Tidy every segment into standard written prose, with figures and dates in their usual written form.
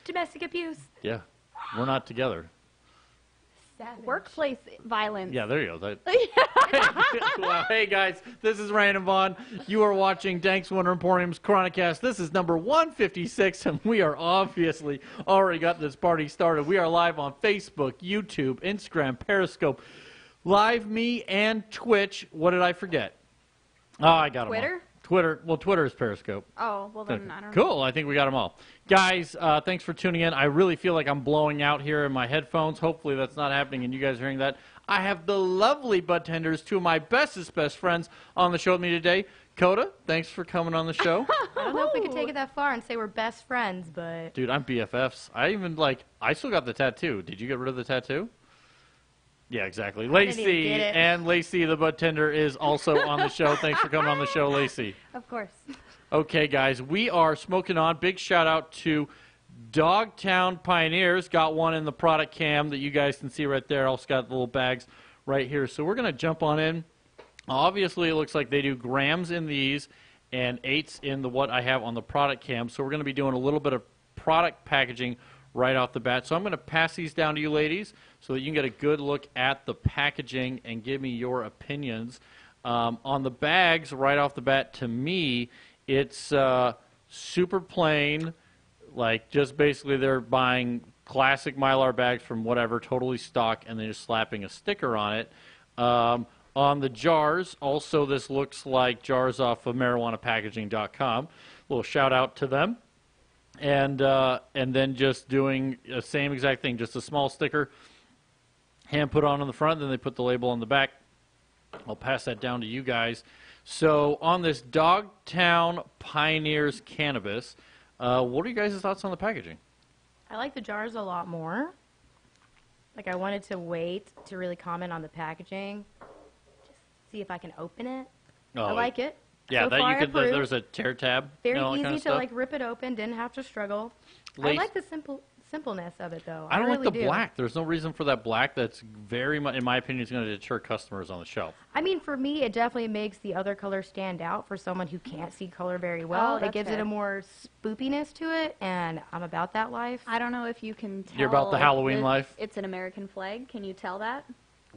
Domestic abuse. Yeah. We're not together. Savage. Workplace violence. Yeah, there you go. Well, hey, guys, this is Ryan and Vaughn. You are watching Danks Wonder Emporium's Chronicast. This is number 156, and we are obviously already got this party started. We are live on Facebook, YouTube, Instagram, Periscope, Live Me, and Twitch. What did I forget? Oh, I got them all. Twitter? Twitter. Well, Twitter is Periscope. Oh, well then I don't know. Cool. I think we got them all. Guys, thanks for tuning in. I really feel like I'm blowing out here in my headphones. Hopefully that's not happening and you guys are hearing that. I have the lovely Budtenders, two of my bestest best friends on the show with me today. Coda, thanks for coming on the show. I don't know if we could take it that far and say we're best friends, but... Dude, I'm BFFs. I still got the tattoo. Did you get rid of the tattoo? Yeah, exactly. Lacey, and Lacey the Buttender is also on the show. Thanks for coming on the show, Lacey. Of course. Okay, guys, we are smoking on. Big shout out to Dogtown Pioneers. Got one in the product cam that you guys can see right there. Also got the little bags right here. So we're going to jump on in. Obviously, it looks like they do grams in these and eighths in the what I have on the product cam. So we're going to be doing a little bit of product packaging right off the bat. So I'm going to pass these down to you ladies so that you can get a good look at the packaging and give me your opinions. On the bags, right off the bat, to me, it's super plain, like just basically they're buying classic Mylar bags from whatever, totally stock, and then just slapping a sticker on it. On the jars, also this looks like jars off of marijuanapackaging.com. A little shout out to them. And then just doing the same exact thing, just a small sticker, hand put on the front, then they put the label on the back. I'll pass that down to you guys. So on this Dogtown Pioneers Cannabis, what are you guys' thoughts on the packaging? I like the jars a lot more. Like, I wanted to wait to really comment on the packaging, just see if I can open it. Oh, I like it. Yeah, so that far you could. approved. There's a tear tab. Very that easy kind of to stuff. like rip it open. Didn't have to struggle. I like the simpleness of it though. I don't really like the do. black. There's no reason for that black. That's very much, in my opinion, is going to deter customers on the shelf. I mean, for me, it definitely makes the other color stand out. For someone who can't see color very well, it that's gives it fair. a more spoopiness to it, and I'm about that life. I don't know if you can tell. You're about the Halloween life? It's an American flag. Can you tell that?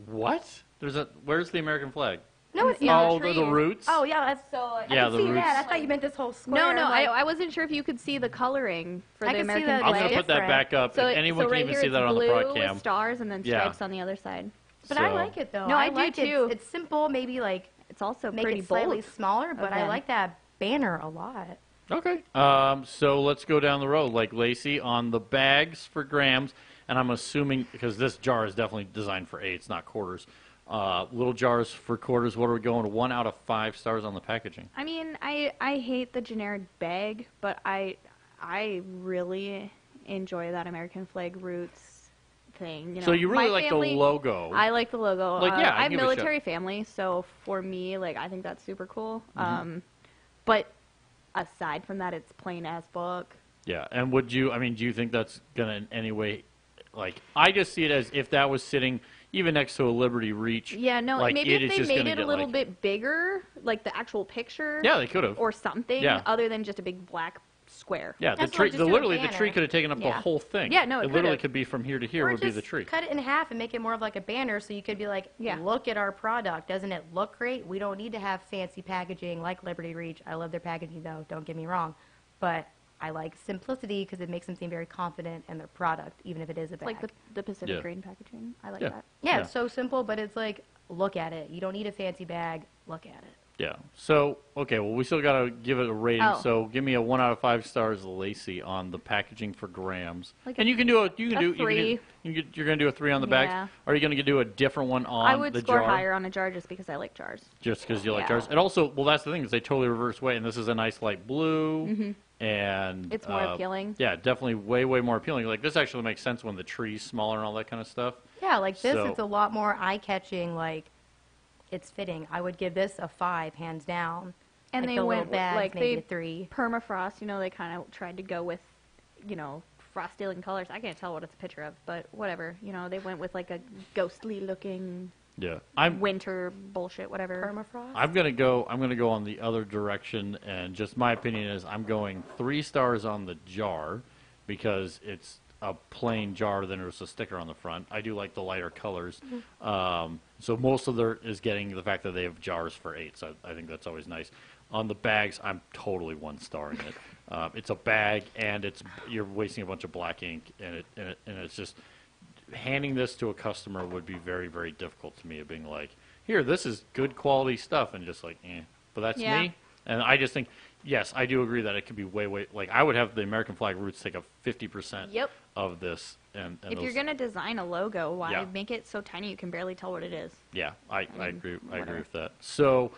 What? Where's the American flag? No, it's in not. the the roots. Oh yeah, that's So Yeah, I the can see roots. that. I thought you meant this whole square. no, like, I wasn't sure if you could see the coloring for I the can see American the I'm flag. going to put that back up. So, If anyone so can right even here see it's that on the blue product cam. with stars and then Yeah. stripes on the other side. But I like it though. No, I like do it. too. It's simple. Maybe like It's also make pretty it slightly bold. smaller, but I Okay. like that banner a lot. Okay. So let's go down the road. Like Lacey, on the bags for grams, and I'm assuming, because this jar is definitely designed for eighths, not quarters. Little jars for quarters. What are we going to? 1 out of 5 stars on the packaging. I mean, I hate the generic bag, but I really enjoy that American flag roots thing. You know, So you really my like family, the logo. I like the logo. Like, yeah, I have give it a shot. military family, so for me, like, I think that's super cool. But aside from that, it's plain as fuck. Yeah, and do you think that's going to in any way, like, I just see it as if that was sitting even next to a Liberty Reach. Yeah, no, like, maybe it if is they just made gonna it a get, little like- bit bigger, like the actual picture. Yeah, they could have. Or something Yeah. other than just a big black square. Yeah, the That's tree. why just do a Literally, the banner. tree could have taken up the Yeah. whole thing. Yeah, no, it literally could've. could be from here to here Or would be just the tree. cut it in half and make it more of like a banner, so you could be like, Yeah. look at our product. Doesn't it look great? We don't need to have fancy packaging like Liberty Reach. I love their packaging, though. Don't get me wrong. But I like simplicity because it makes them seem very confident in their product, even if it is a It's bag. like the Pacific Yeah. Green packaging. I like Yeah. that. yeah, Yeah. it's so simple, but it's like, look at it. You don't need a fancy bag. Look at it. Yeah. So, okay, well, we still got to give it a rating. Oh. So, give me a 1 out of 5 stars, Lacey, on the packaging for grams. Like and you can do you're going three. to do a 3 on the bags. Yeah. Or are you going to do a different one on I would the score jar? higher on a jar just because I like jars. Just because you like Yeah. jars. And also, well, that's the thing is they totally reverse weight, and this is a nice light blue. And It's more appealing. Yeah, definitely way more appealing. Like this actually makes sense when the tree's smaller and all that kind of stuff. Yeah, like this, So- it's a lot more eye-catching. Like, it's fitting. I would give this a 5, hands down. And like they the went little with, bags, like, maybe they a 3. Permafrost, you know, they kind of tried to go with, you know, frost-stealing colors. I can't tell what it's a picture of, but whatever. You know, they went with like a ghostly-looking Yeah, winter bullshit, whatever. Permafrost. I'm gonna go on the other direction, and just my opinion is I'm going 3 stars on the jar, because it's a plain jar, then there's a sticker on the front. I do like the lighter colors. So most of there is getting the fact that they have jars for 8. So I think that's always nice. On the bags, I'm totally 1-starring it. It's a bag, and you're wasting a bunch of black ink, and it's just handing this to a customer would be very, very difficult to me. Of being like, here, this is good quality stuff, and just like, but that's me. And I just think, yes, I do agree that it could be way, like I would have the American flag roots take up 50% of this. And if you're gonna design a logo, why make it so tiny you can barely tell what it is? Yeah, I agree. I agree with that. So,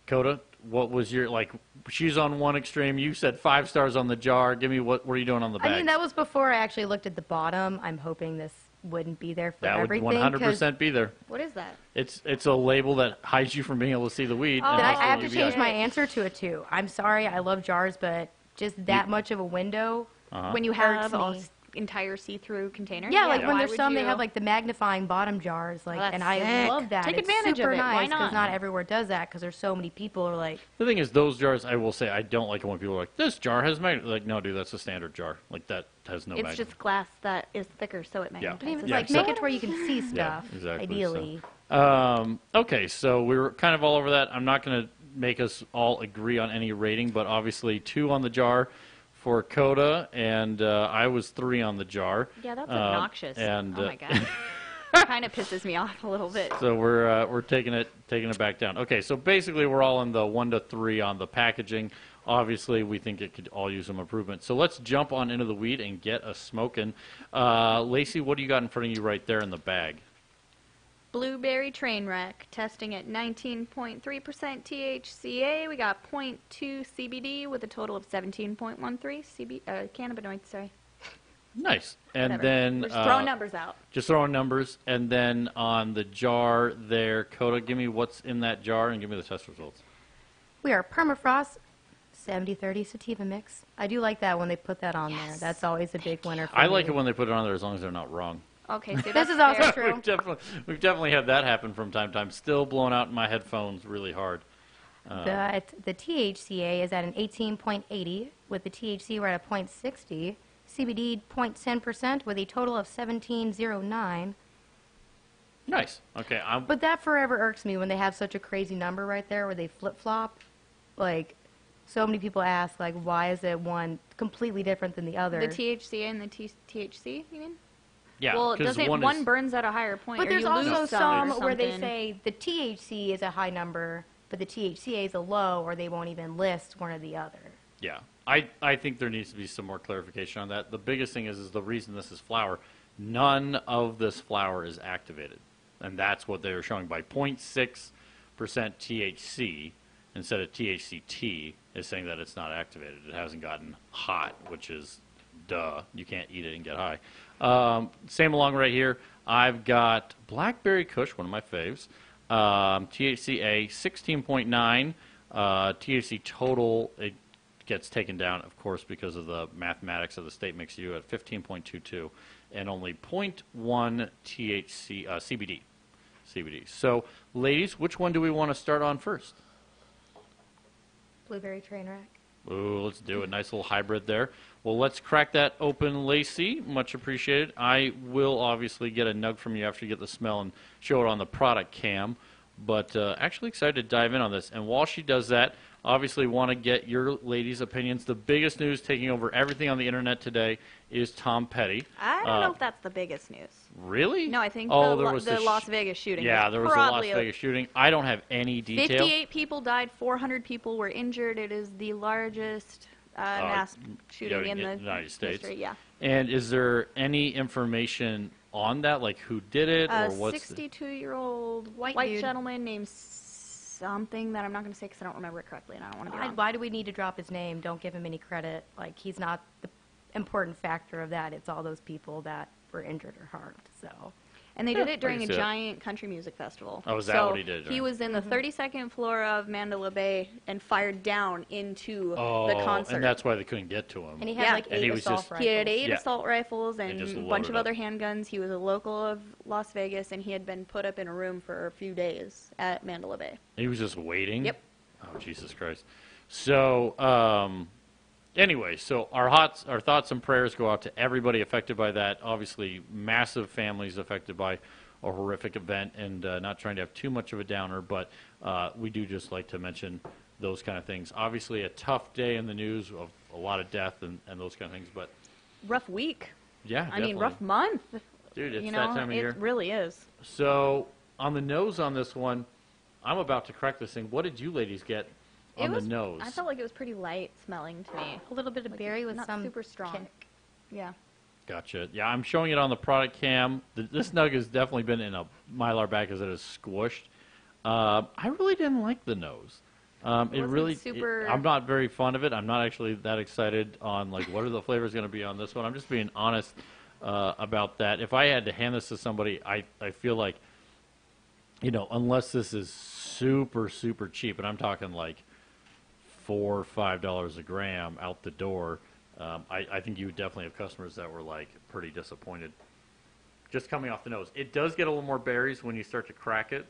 Coda, what was your, like, she's on one extreme. You said 5 stars on the jar. Give me what are you doing on the bag? I mean, that was before I actually looked at the bottom. I'm hoping this wouldn't be there for everything. That would 100% be there. What is that? It's a label that hides you from being able to see the weed. Then I have to change my answer to a 2. I'm sorry, I love jars, but just that much of a window. When you have an entire see-through container. Yeah, like when there's some, they have like the magnifying bottom jars, like, and I love that. Take it's advantage super of it. nice Why not? because not everywhere does that because there's so many people are like. The thing is, those jars, I will say, I don't like it when people are like, this jar has like, no, dude, that's a standard jar. Like that has no. It's just glass that is thicker, so it magnetizes. Like make it to where you can see stuff. Yeah, exactly. Ideally. So. Okay, so we were kind of all over that. I'm not going to make us all agree on any rating, but obviously 2 on the jar for Coda, and I was 3 on the jar. Yeah, that's obnoxious. And, oh my god, kind of pisses me off a little bit. So we're taking it back down. Okay, so basically we're all in the 1 to 3 on the packaging. Obviously, we think it could all use some improvement. So let's jump on into the weed and get a smoking. Lacey, what do you got in front of you right there in the bag? Blueberry Trainwreck, testing at 19.3% THCA. We got 0.2 CBD with a total of 17.13 cannabinoids, sorry. Nice. And Whatever. then... We're just throwing numbers out. Just throwing numbers. And then on the jar there, Coda, give me what's in that jar and give me the test results. We are Permafrost 70-30 sativa mix. I do like that when they put that on there. That's always a big winner for me. I like it when they put it on there as long as they're not wrong. Okay, so this is also true. We've definitely had that happen from time to time. Still blowing out in my headphones really hard. The THCA is at an 18.80. With the THC, we're at a 0.60. CBD, 0.10% with a total of 17.09. Nice. Okay. But that forever irks me when they have such a crazy number right there where they flip-flop. Like, so many people ask, like, why is it one completely different than the other? The THCA and the THC, you mean? Yeah, well, doesn't one burns at a higher point? But there's also some where they something. say the THC is a high number, but the THCA is a low, or they won't even list one or the other. Yeah, I think there needs to be some more clarification on that. The biggest thing is the reason this is flower. None of this flower is activated, and that's what they were showing by 0.6% THC instead of THCT is saying that it's not activated. It hasn't gotten hot, which is duh. You can't eat it and get high. Same along right here. I've got Blackberry Kush, one of my faves. THCA 16.9. THC total, it gets taken down, of course, because of the mathematics of the state makes you at 15.22 and only 0.1 THC CBD. So, ladies, which one do we want to start on first? Blueberry Trainwreck. Ooh, let's do it. Nice little hybrid there. Well, let's crack that open, Lacey. Much appreciated. I will obviously get a nug from you after you get the smell and show it on the product cam. But actually excited to dive in on this. And while she does that, obviously want to get your ladies' opinions. The biggest news taking over everything on the internet today is Tom Petty. I don't know if that's the biggest news. Really? No, I think the Las Vegas shooting. Yeah, there was a Las Vegas shooting. I don't have any detail. 58 people died, 400 people were injured. It is the largest mass shooting in the United States. History, yeah. And is there any information on that, like who did it or what's 62-year-old white gentleman named something that I'm not going to say because I don't remember it correctly and I don't want to be wrong. Why do we need to drop his name? Don't give him any credit. Like, he's not the important factor of that. It's all those people that were injured or harmed. So. And they did it during a giant country music festival. Oh, is that what he did? He was in the 32nd floor of Mandalay Bay and fired down into the concert. And that's why they couldn't get to him. And he had like 8 assault rifles. He had 8 assault rifles and a bunch of up. other handguns. He was a local of Las Vegas, and he had been put up in a room for a few days at Mandalay Bay. He was just waiting? Yep. Oh, Jesus Christ. So, Anyway, so our thoughts and prayers go out to everybody affected by that. Obviously, massive families affected by a horrific event, and not trying to have too much of a downer, but we do just like to mention those kind of things. Obviously, a tough day in the news of a lot of death and those kind of things, but Rough week. yeah, I mean, rough month. dude, it's You that know, time of year. it really is. So on the nose on this one, I'm about to crack this thing. What did you ladies get on the nose? I felt like it was pretty light smelling to me. A little bit of Like, berry with not some super strong. kick. Yeah. Gotcha. Yeah, I'm showing it on the product cam. This nug has definitely been in a Mylar bag as it is squished. I really didn't like the nose. I'm not very fond of it. I'm not actually that excited on like what are the flavors going to be on this one. I'm just being honest about that. If I had to hand this to somebody, I feel like, you know, unless this is super, super cheap, and I'm talking like $4 or $5 a gram out the door, I think you would definitely have customers that were like pretty disappointed. Just coming off the nose. It does get a little more berries when you start to crack it.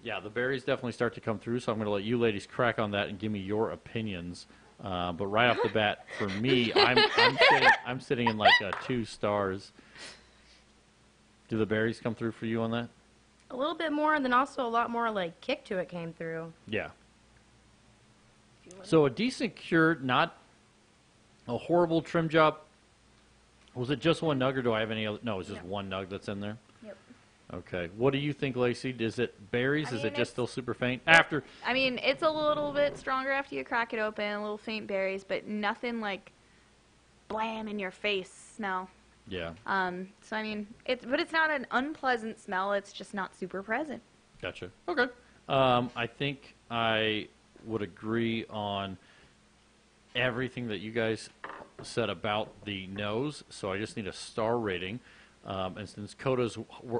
Yeah, the berries definitely start to come through, so I'm going to let you ladies crack on that and give me your opinions. But right off the bat, for me, I'm sitting in like 2 stars. Do the berries come through for you on that? A little bit more, and then also a lot more like kick to it came through. Yeah. So a decent cure, not a horrible trim job. Was it just one nug, or do I have any other? No, it's just one nug that's in there. Yep. Okay. What do you think, Lacey? Is it berries? Is mean, it just still super faint? After. I mean, it's a little bit stronger after you crack it open, a little faint berries, but nothing like blam in your face smell. Yeah. So I mean, it's not an unpleasant smell. It's just not super present. Gotcha. Okay. I think I would agree on everything that you guys said about the nose, so I just need a star rating. And since Coda's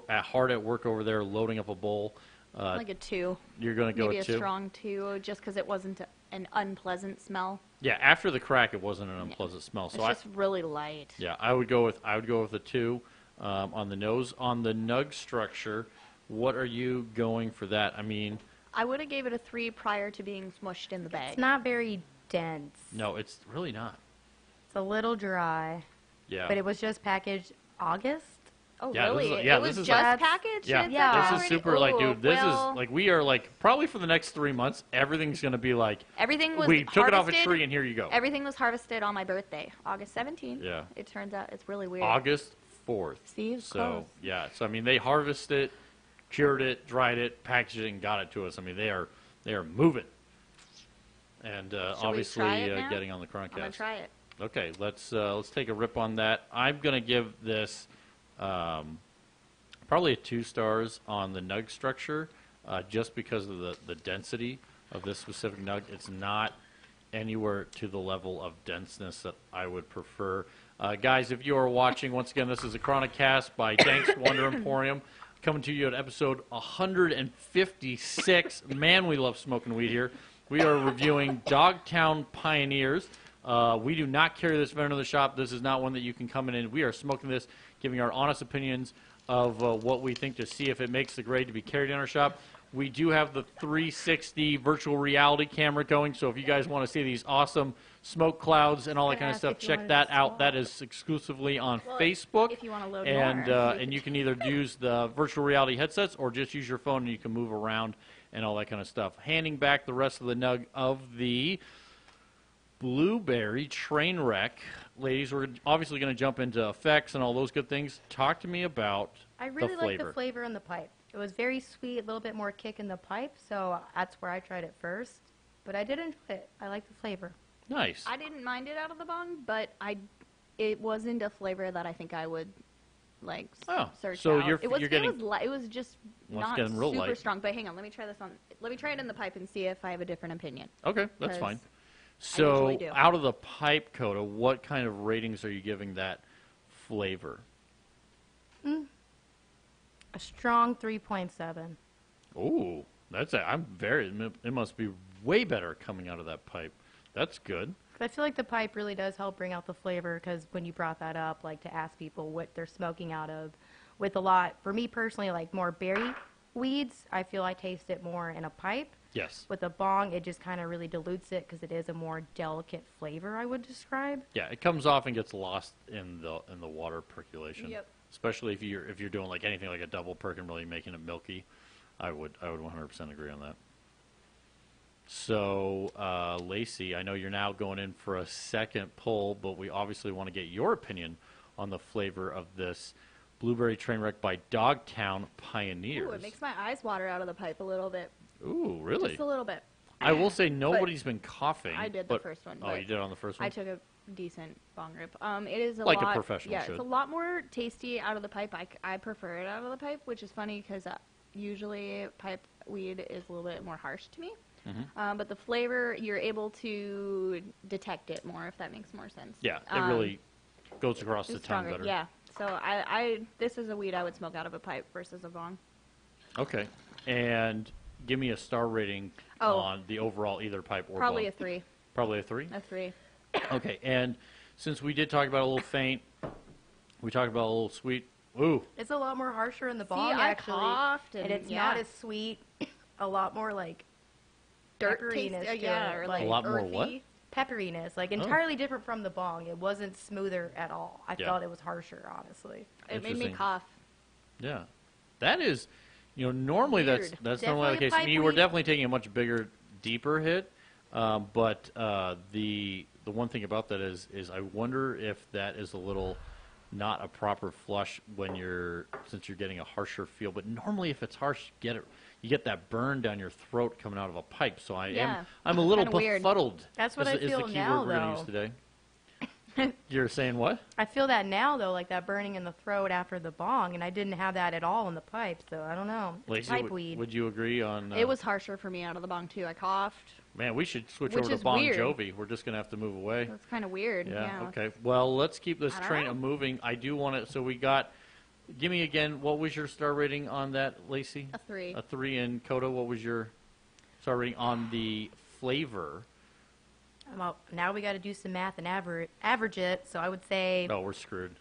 hard at work over there loading up a bowl, Like a 2. you're going to go Maybe with a 2? strong 2, just because it wasn't an unpleasant smell. Yeah, after the crack, it wasn't an unpleasant smell. So It's just really light. yeah, I would go with a 2 on the nose. On the nug structure, what are you going for that? I mean, I would have gave it a 3 prior to being smushed in the bag. It's not very dense. no, it's really not. It's a little dry, Yeah. but it was just packaged August. Oh, Yeah, this really? is- yeah, it was this is just like- packaged? Yeah, It's Yeah. this is already- super, like, dude, this well, is, like, we are, like, probably for the next 3 months, everything's going to be, like, everything was we took it off a harvested- tree and here you go. Everything was harvested on my birthday, August 17th. Yeah. It turns out it's really weird. August 4th. See, it's So, close. yeah, so, I mean, they harvested it, cured it, dried it, packaged it, and got it to us. I mean, they are moving. And obviously try it now? getting on the I'm going Chronicast. to try it. Okay, let's take a rip on that. I'm going to give this probably a 2 stars on the nug structure, just because of the density of this specific nug. It's not anywhere to the level of denseness that I would prefer. Guys, if you are watching, once again, this is a Chronicast by Danks Wonder Emporium, coming to you at episode 156. Man, we love smoking weed here. We are reviewing Dogtown Pioneers. We do not carry this vendor in the shop. This is not one that you can come in and we are smoking this, giving our honest opinions of what we think to see if it makes the grade to be carried in our shop. We do have the 360 virtual reality camera going, so if you guys want to see these awesome smoke clouds and all that kind of ask stuff, if you check wanted that to out. swap. That is exclusively on Well, Facebook. if you want to load and more. and you can either use the virtual reality headsets or just use your phone and you can move around and all that kind of stuff. Handing back the rest of the nug of the Blueberry Trainwreck. Ladies, we're obviously going to jump into effects and all those good things. Talk to me about I really the like flavor. the flavor in the pipe. It was very sweet, a little bit more kick in the pipe, so that's where I tried it first. But I did enjoy it. I like the flavor. Nice. I didn't mind it out of the bong, but it wasn't a flavor that I think I would like search so out. you're it was getting- it was just Well, it's not getting real super light. strong. But hang on, let me try this on. Let me try it in the pipe and see if I have a different opinion. Okay, that's 'Cause fine. I So, usually do. out of the pipe, Coda, what kind of ratings are you giving that flavor? A strong 3.7. Ooh, it must be way better coming out of that pipe. That's good. I feel like the pipe really does help bring out the flavor because when you brought that up, like to ask people what they're smoking out of, with a lot, for me personally, like more berry weeds, I feel I taste it more in a pipe. Yes. With a bong, it just kind of really dilutes it because it is a more delicate flavor, I would describe. Yeah, it comes off and gets lost in the water percolation. Yep. Especially if you're doing like anything like a double perk and really making it milky. I would 100% agree on that. So, Lacey, I know you're now going in for a second pull, but we obviously want to get your opinion on the flavor of this Blueberry Trainwreck by Dogtown Pioneers. Ooh, it makes my eyes water out of the pipe a little bit. Ooh, really? Just a little bit. I will say nobody's been coughing. I did the first one. Oh, you did on the first one? I took a decent bong rip. It is Like a professional Yeah, should. it's a lot more tasty out of the pipe. I prefer it out of the pipe, which is funny because usually pipe weed is a little bit more harsh to me. Mm-hmm. But the flavor, you're able to detect it more, if that makes more sense. Yeah, it really goes across the it's tongue stronger. better. Yeah. So this is a weed I would smoke out of a pipe versus a bong. Okay. And give me a star rating on the overall either pipe or Probably bong. a 3. Probably a 3? A 3. Okay. And since we did talk about a little faint, we talked about a little sweet. Ooh. It's a lot more harsher in the See, bong, I actually. coughed and it's not as sweet. A lot more like dirt pepperiness taste. to Yeah, it, or like A lot more earthy. what? pepperiness, like entirely different from the bong. It wasn't smoother at all. I Yeah. felt it was harsher, honestly. It made me Interesting. cough. Yeah. That is, normally that's Weird. normally the Definitely case. pipe You were weed. definitely taking a much bigger, deeper hit. But the one thing about that is I wonder if that is a little not a proper flush since you're getting a harsher feel. But normally, if it's harsh, you get that burn down your throat coming out of a pipe. So I'm a little Kinda weird. befuddled. That's what I is the feel key now, word we're gonna use though. today. You're saying what? I feel that now, though, like that burning in the throat after the bong, and I didn't have that at all in the pipe, so I don't know. It's Lacey, pipe weed. would you agree on? It was harsher for me out of the bong too. I coughed. Man, we should switch Which over to is Bon weird. Jovi. We're just gonna have to move away. That's kind of weird. Yeah. Yeah. Okay. Well, let's keep this I don't train know. moving. I do want to. So we got. Give me again. What was your star rating on that, Lacey? A 3. A 3. And Coda, what was your star rating on the flavor? Now we got to do some math and average it, so I would say Oh, we're screwed.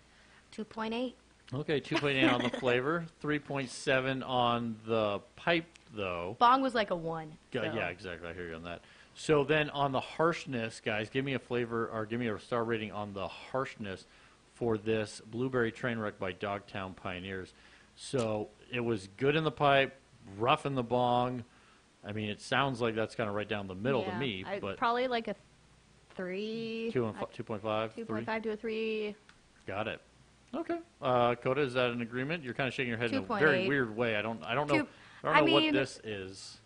2.8. Okay, 2.8 on the flavor, 3.7 on the pipe, though. Bong was like a 1. Yeah, so. yeah, exactly. I hear you on that. So then on the harshness, guys, give me a flavor or give me a star rating on the harshness for this Blueberry Trainwreck by Dogtown Pioneers. So it was good in the pipe, rough in the bong. I mean, it sounds like that's kind of right down the middle to me, but probably like a 3. 2.5, 3. 2.5 to a 3. Got it. Okay. Coda, is that an agreement? You're kind of shaking your head in a very 2.8. weird way. I don't know. Two- I I don't know what mean- this is.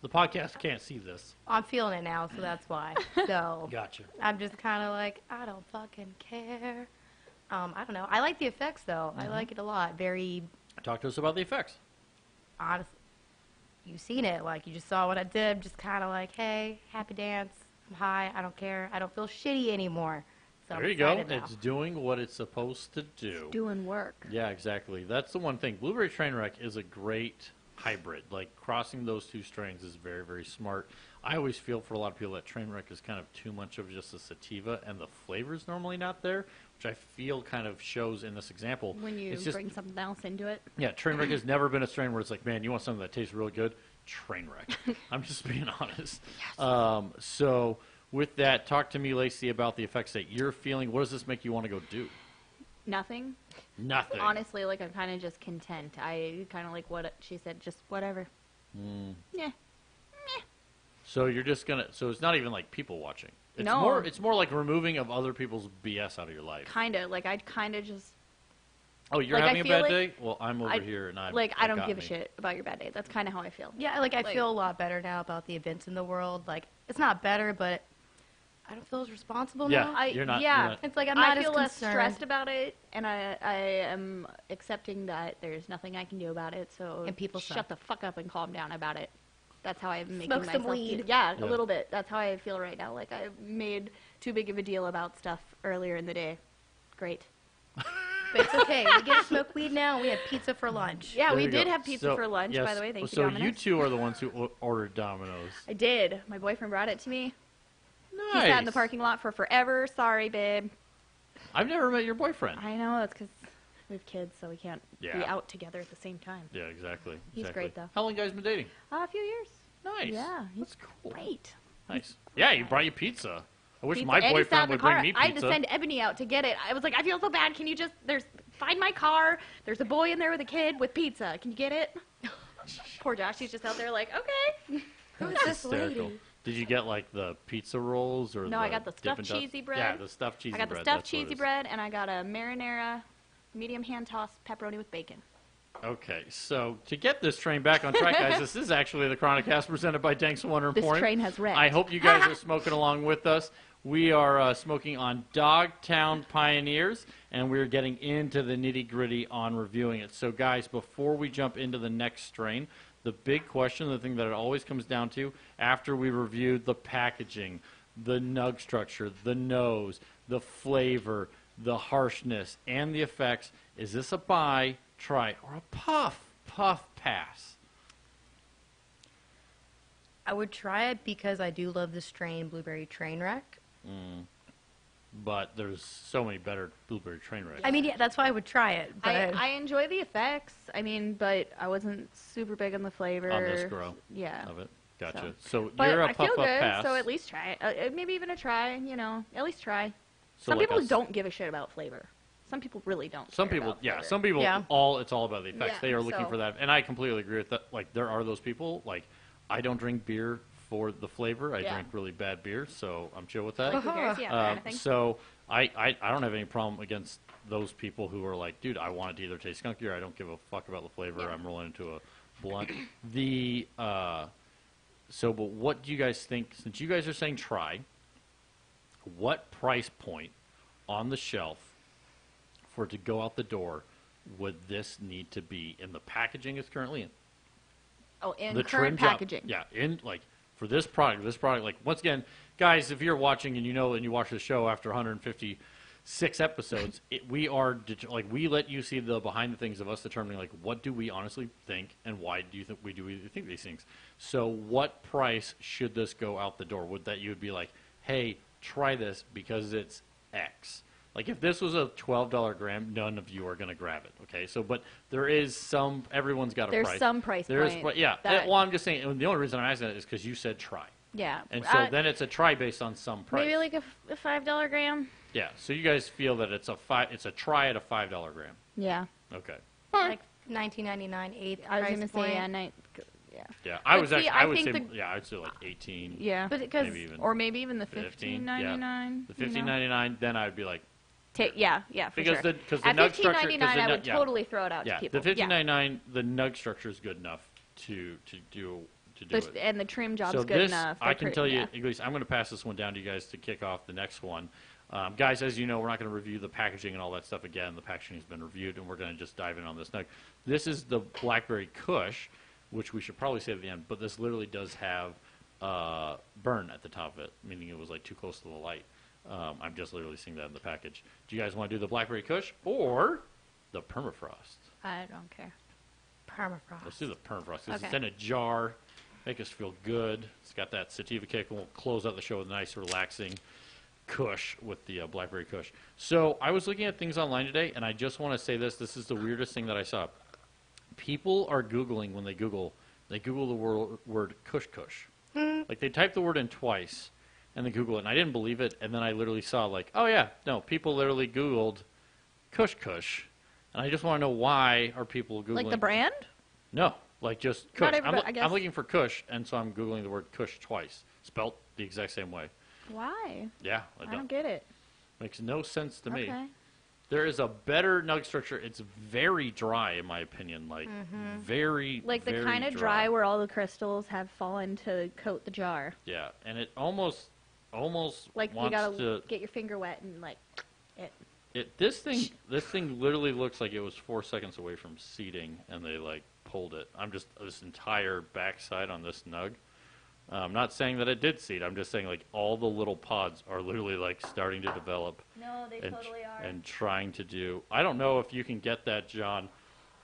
The podcast can't see this. I'm feeling it now, so that's why. So Gotcha. I'm just kind of like, I don't fucking care. I don't know. I like the effects, though. I like it a lot. Very Talk to us about the effects. honest. You've seen it. Like, you just saw what I did. Just kind of like, hey, happy dance. I'm high. I don't care. I don't feel shitty anymore. So There I'm you go. excited now. It's doing what it's supposed to do. Doing work. Yeah, exactly. That's the one thing. Blueberry Trainwreck is a great hybrid. Like, crossing those two strains is very, very smart. I always feel for a lot of people that Trainwreck is kind of too much of just a sativa, and the flavor's normally not there, which I feel kind of shows in this example. When you It's just, bring something else into it. yeah, Trainwreck has never been a strain where it's like, man, you want something that tastes really good? Trainwreck. I'm just being honest. So with that, talk to me, Lacey, about the effects that you're feeling. What does this make you want to go do? Nothing. Nothing. Honestly, like I'm kind of just content. I kind of like what she said, just whatever. Yeah. So you're just gonna. So it's not even like people watching. It's No. more. It's more like removing of other people's BS out of your life. Kind of. Like I'd kind of just Oh, you're like, I having a feel bad like day. Well, I'm over I- here, and I'm like I don't got give a me. shit about your bad day. That's kind of how I feel. Yeah, like I Like- feel a lot better now about the events in the world. Like, it's not better, but I don't feel as responsible Yeah. now. You're not- yeah. you're not- It's like I'm not I feel as less concerned. stressed about it, and I am accepting that there's nothing I can do about it. So And people shut suck. the fuck up and calm down about it. That's how I'm making Smoke some myself. weed. Yeah, Yeah. a little bit. That's how I feel right now. Like I made too big of a deal about stuff earlier in the day. Great. But it's okay. We get to smoke weed now, and we had pizza for lunch. Yeah, There we you did go. have pizza So- for lunch, yes, by the way. Thank so you, Domino's. you two are the ones who ordered Domino's. I did. My boyfriend brought it to me. Nice. He sat in the parking lot for forever. Sorry, babe. I've never met your boyfriend. I know, it's because we have kids, so we can't be Yeah. out together at the same time. Yeah, exactly. He's exactly. great, though. How long you guys been dating? A few years. Nice. Yeah, he's That's cool. great. Nice. Yeah, he brought you pizza. I wish Pizza. my And he sat boyfriend in the would car. bring me pizza. I had to send Ebony out to get it. I was like, I feel so bad. Can you just find my car? There's a boy in there with a kid with pizza. Can you get it? Poor Josh. He's just out there like, okay. Who's this Hysterical. lady? Did you get like the pizza rolls or No, I got the stuffed Dippin' Dots? cheesy bread. Yeah, the stuffed cheesy I got bread. the stuffed that's what it cheesy is. bread, and I got a marinara, medium hand tossed pepperoni with bacon. Okay, so to get this train back on track, guys, this is actually the Chronicast presented by Danks and Emporium. This train has wrecked. I hope you guys are smoking along with us. We are smoking on Dogtown Pioneers, and we're getting into the nitty-gritty on reviewing it. So, guys, before we jump into the next strain, the big question, the thing that it always comes down to, after we reviewed the packaging, the nug structure, the nose, the flavor, the harshness, and the effects, is this a buy, try, or a puff pass? I would try it because I do love the strain Blueberry Trainwreck. But there's so many better Blueberry Trainwreck. I mean, yeah, that's why I would try it. But I enjoy the effects. I mean, but I wasn't super big on the flavor. On this grow Yeah. of it. Gotcha. So But you're a I feel puff-up good, pass. so at least try it. Maybe even a try, you know. At least try. So Some like people a- don't give a shit about flavor. Some people really don't. Some care people, about yeah, flavor. some people, Yeah. it's all about the effects. Yeah, They are looking so- for that, and I completely agree with that. Like, there are those people. Like, I don't drink beer for the flavor. I Yeah. drink really bad beer, so I'm chill with that. Like, who cares? Yeah, kind of thing. So I don't have any problem against those people who are like, dude, I want it to either taste skunky or I don't give a fuck about the flavor. Yeah. I'm rolling into a blunt. But what do you guys think? Since you guys are saying try, what price point on the shelf for it to go out the door would this need to be in the packaging it's currently in? Oh, in The current trim job- packaging. yeah, in like for this product, like once again, guys, if you're watching and you know and you watch the show after 156 episodes, we let you see the behind the things of us determining like what do we honestly think and why do you think we think these things. So what price should this go out the door? Would that you would be like, hey, try this because it's X. Like if this was a $12 gram, none of you are going to grab it. Okay, so but there is some. Everyone's got a There's price. some price There is, point yeah. that- Well, I'm just saying. And the only reason I'm asking that is because you said try, Yeah. and so then it's a try based on some price. Maybe like a $5 gram. Yeah. So you guys feel that it's a try at a $5 gram. Yeah. Okay. like $19.99, eighth I was price going to point. say, yeah. Yeah. I But was see, actually. I I would say. think Yeah. I'd say like 18. Yeah. But because Maybe even. Or maybe even the 15, $15.99. The $15.99. Then I'd be like. Yeah, for Because sure. because the At nug structure. $15.99, because the I nug- would yeah. totally throw it out Yeah, to people. the $15.99, the nug structure is good enough to do it. And the trim job's So good this, enough. I can tell you, yeah. at least I'm going to pass this one down to you guys to kick off the next one. Guys, as you know, we're not going to review the packaging and all that stuff again. The packaging has been reviewed, and we're going to just dive in on this nug. This is the Blackberry Kush, which we should probably say at the end, but this literally does have burn at the top of it, meaning it was like too close to the light. I'm just literally seeing that in the package. Do you guys want to do the Blackberry Kush or the Permafrost? I don't care. permafrost. Let's do the Permafrost. 'Cause Okay. It's in a jar. Make us feel good. It's got that sativa kick, and we'll close out the show with a nice, relaxing Kush with the Blackberry Kush. So I was looking at things online today, and I just want to say this. This is the weirdest thing that I saw. People are Googling when they Google the word Kush Kush. Like they type the word in twice, and they Google it, and I didn't believe it, and then I literally saw like, oh yeah, no, people literally Googled Kush Kush, and I just want to know why are people Googling... Like the brand? No, like just Kush. Not everybody- I guess. I'm looking for Kush, and so I'm Googling the word Kush twice, spelt the exact same way. Why? Yeah, I don't get it. Makes no sense to me. Okay. There is a better nug structure. It's very dry, in my opinion. Like, very, Like the very kind of dry where all the crystals have fallen to coat the jar. Yeah, and it almost Like you wants gotta to... get your finger wet and like it. This thing literally looks like it was 4 seconds away from seeding, and they, like, pulled it. This entire backside on this nug. I'm not saying that it did seed. I'm just saying, like, all the little pods are literally, like, starting to develop. No, they and, totally are. and trying to do. I don't know if you can get that, John,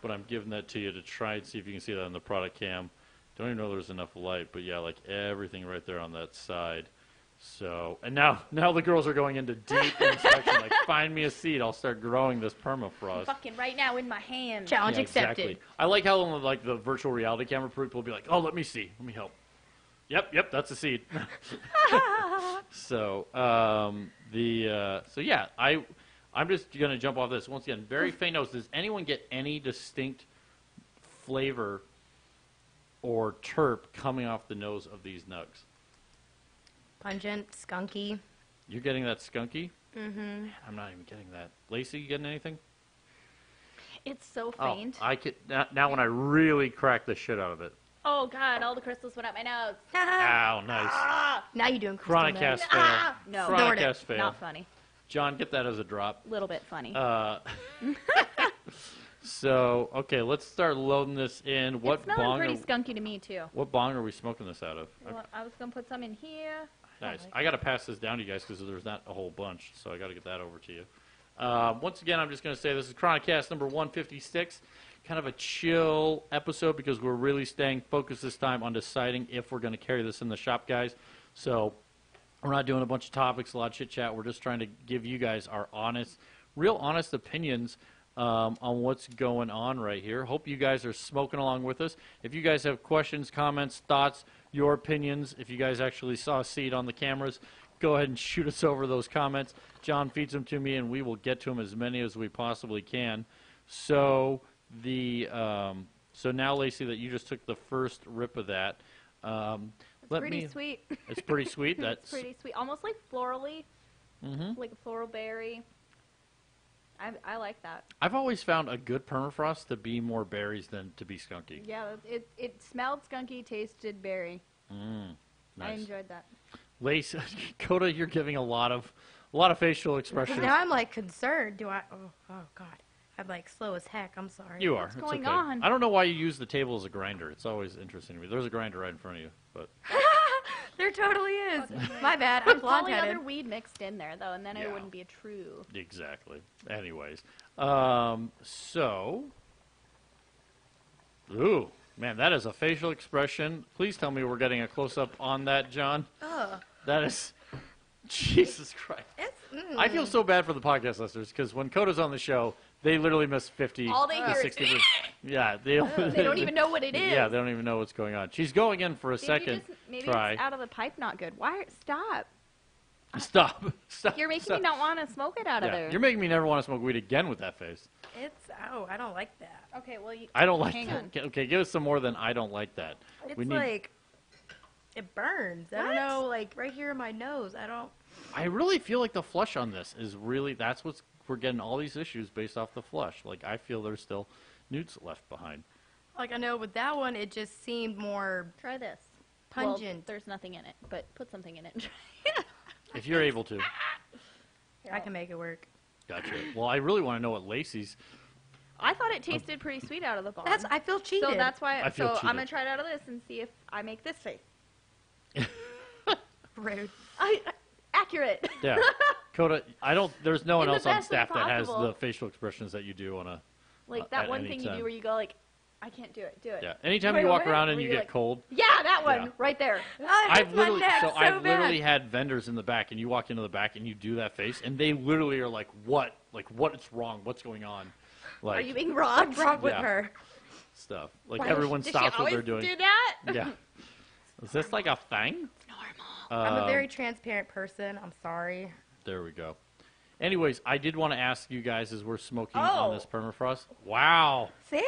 but I'm giving that to you to try and see if you can see that on the product cam. Don't even know there's enough light, but yeah, like everything right there on that side. So, and now the girls are going into deep inspection. Like, find me a seed, I'll start growing this permafrost. Fucking right now in my hand. Challenge Yeah, accepted. exactly. I like how like the virtual reality camera people will be like, oh, let me see, let me help. Yep, that's a seed. So, so yeah, I'm just going to jump off this. Once again, very faint notes. Does anyone get any distinct flavor or terp coming off the nose of these nugs? Pungent, skunky. You're getting that skunky? Mm-hmm. Man, I'm not even getting that. Lacey, you getting anything? It's so faint. Oh, I could now when I really crack the shit out of it. Oh, God, all the crystals went up my nose. Ow, nice. Now you're doing crystal Chronicast nose. fail. No. Chronicast fail. Not funny. John, get that as a drop. Little bit funny. So, okay, let's start loading this in. It's smelling pretty skunky to me, too. What bong are we smoking this out of? Well, I was going to put some in here. Nice. I got to pass this down to you guys because there's not a whole bunch, so I got to get that over to you. Once again, I'm just going to say this is Chronicast number 156. Kind of a chill episode because we're really staying focused this time on deciding if we're going to carry this in the shop, guys. So we're not doing a bunch of topics, a lot of chit-chat. We're just trying to give you guys our real honest opinions on what's going on right here. Hope you guys are smoking along with us. If you guys have questions, comments, thoughts, your opinions, if you guys actually saw a seed on the cameras, go ahead and shoot us over those comments. John feeds them to me, and we will get to them as many as we possibly can. So so now, Lacey, that you just took the first rip of that, It's pretty sweet. It's pretty sweet. It's pretty sweet. Almost like florally, like a floral berry. I like that. I've always found a good permafrost to be more berries than to be skunky. Yeah, it smelled skunky, tasted berry. Nice. I enjoyed that. Lace, Coda, you're giving a lot of facial expressions. Now I'm like concerned. Do I? Oh God. I'm like slow as heck. I'm sorry. You are. What's It's going okay. on? I don't know why you use the table as a grinder. It's always interesting to me. There's a grinder right in front of you, but There totally is. My bad. Put I'm all the blonde-headed. other weed mixed in there, though, and then it wouldn't be a true. exactly. Anyways, so, ooh, man, that is a facial expression. Please tell me we're getting a close up on that, John. Ugh. That is, Jesus Christ. I feel so bad for the podcast listeners because when Coda's on the show, they literally miss 50 All they to hear is 60 Yeah, they don't even know what it is. Yeah, they don't even know what's going on. She's going in for a Maybe second maybe try. it's out of the pipe not good. Why? Stop. Stop. You're making me not want to smoke it out of there. You're making me never want to smoke weed again with that face. I don't like that. Okay, well, I don't like hang that. on. Okay, give us some more than I don't like that. It's We need- like it burns. I don't know, like right here in my nose. I really feel like the flush on this is really, that's what's, we're getting all these issues based off the flush. Like, I feel there's still newts left behind. Like I know with that one, it just seemed more Try this. pungent. Well, there's nothing in it, but put something in it. If you're able to. I can make it work. Gotcha. Well, I really want to know what Lacey's. I thought it tasted pretty sweet out of the bottle. I feel cheated. So that's why. I feel I'm cheated. gonna try it out of this and see if I make this face. rude. Accurate. Yeah. Coda, there's no one In the else on best way staff that has possible. the facial expressions that you do on a. Like that at one any thing time. you do where you go like, I can't do it. Do it. Yeah. Anytime Wait, you walk wait, around and where you you're get like- cold. Yeah, that one Yeah. right there. I've literally, bad. had vendors in the back, and you walk into the back and you do that face, and they literally are like, "What? Like, what's wrong? What's going on?" Like, Are you being robbed? What's wrong with Yeah. her? stuff. Like Why everyone does she stops what they're always doing. Do that? Yeah. Is this like a thing? Normal. I'm a very transparent person. I'm sorry. There we go. Anyways, I did want to ask you guys as we're smoking on Oh. this permafrost. Wow. See?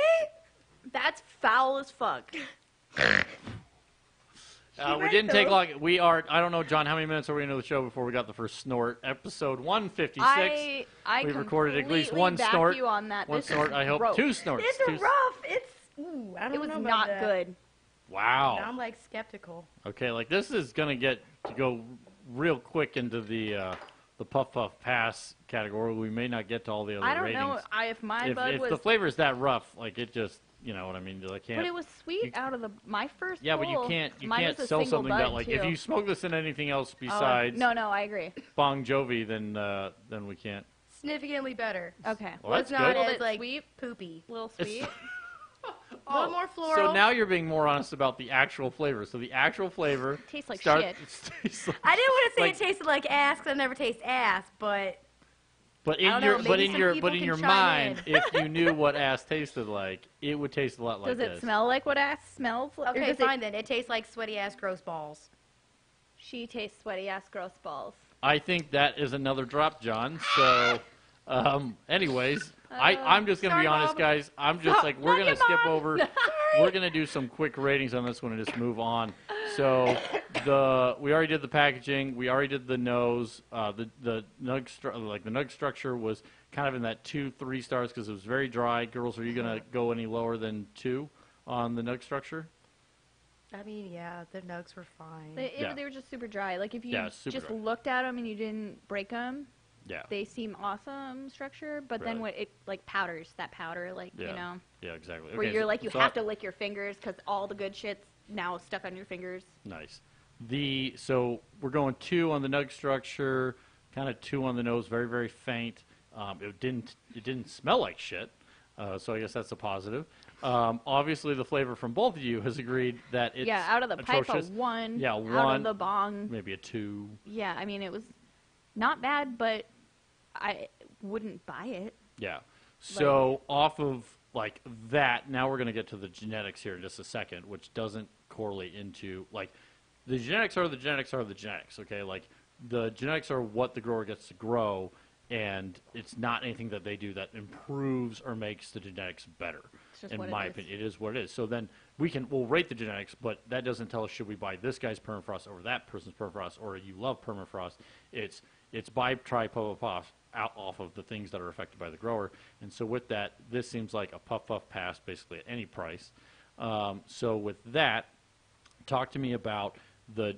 That's foul as fuck. We didn't take long. We are, I don't know, John, how many minutes are we into the show before we got the first snort? Episode 156. I We've recorded at least completely one back snort. you on that. One This snort, is I hope. gross. 2 snorts. It's Two- rough. I don't It was know about not that. good. Wow. Now I'm like skeptical. Okay, like this is going to go real quick into the Puff Puff Pass category. We may not get to all the other I don't ratings. know if my If bud was, the flavor's that rough, like it just, you know what I mean? I can't. but it was sweet you- out of my first. Yeah, but you bowl, can't mine was a sell single something that bud, like too. if you smoke this in anything else Oh, besides no, I agree. Bon Jovi, then we can't. Significantly better. Okay, Well, It's that's not good. as like sweet, poopy. a little It's- sweet. A little more floral. So now you're being more honest about the actual flavor. So the actual flavor Tastes like start- shit. it tastes like- I didn't want to say like- it tasted like ass because I never taste ass, but But I don't know, maybe in some your people but in can your chime mind, in. if you knew what ass tasted like, it would taste a lot like Does this. it smell like what ass smells? Or Okay, does fine then. It tastes like sweaty ass gross balls. She tastes sweaty ass gross balls. I think that is another drop, John. So, anyways, I'm just gonna be Sorry, honest, Mom. guys. I'm just like we're Love gonna you, skip Mom. over. We're gonna do some quick ratings on this one and just move on. So we already did the packaging. We already did the nose. The nug the nug structure was kind of in that 2-3 stars because it was very dry. Girls, are you gonna go any lower than 2 on the nug structure? I mean, yeah, the nugs were fine. They were just super dry. Like if you super just dry. looked at them and you didn't break them, Yeah. they seem awesome structure. But then Right. when it like powders, that powder, like Yeah. you know, Yeah, exactly. where Okay, you're like you so have to lick your fingers because all the good shit's now stuck on your fingers. Nice. So we're going 2 on the nug structure, kind of 2 on the nose, very very faint. It didn't smell like shit, so I guess that's a positive. Obviously, the flavor from both of you has agreed that it's out of the atrocious. pipe a 1. Yeah, Out 1, of the bong. maybe a 2. Yeah, I mean it was not bad, but I wouldn't buy it. Yeah. So off of like that, now we're going to get to the genetics here in just a second, which doesn't correlate into like the genetics are the genetics are the genetics. Okay, like the genetics are what the grower gets to grow, and it's not anything that they do that improves or makes the genetics better. It's just In what it my is. opinion, it is what it is. So then we'll rate the genetics, but that doesn't tell us should we buy this guy's permafrost over that person's permafrost, or you love permafrost. It's buy, try, puff out off of the things that are affected by the grower. And so with that, this seems like a puff pass basically at any price. So with that, talk to me about the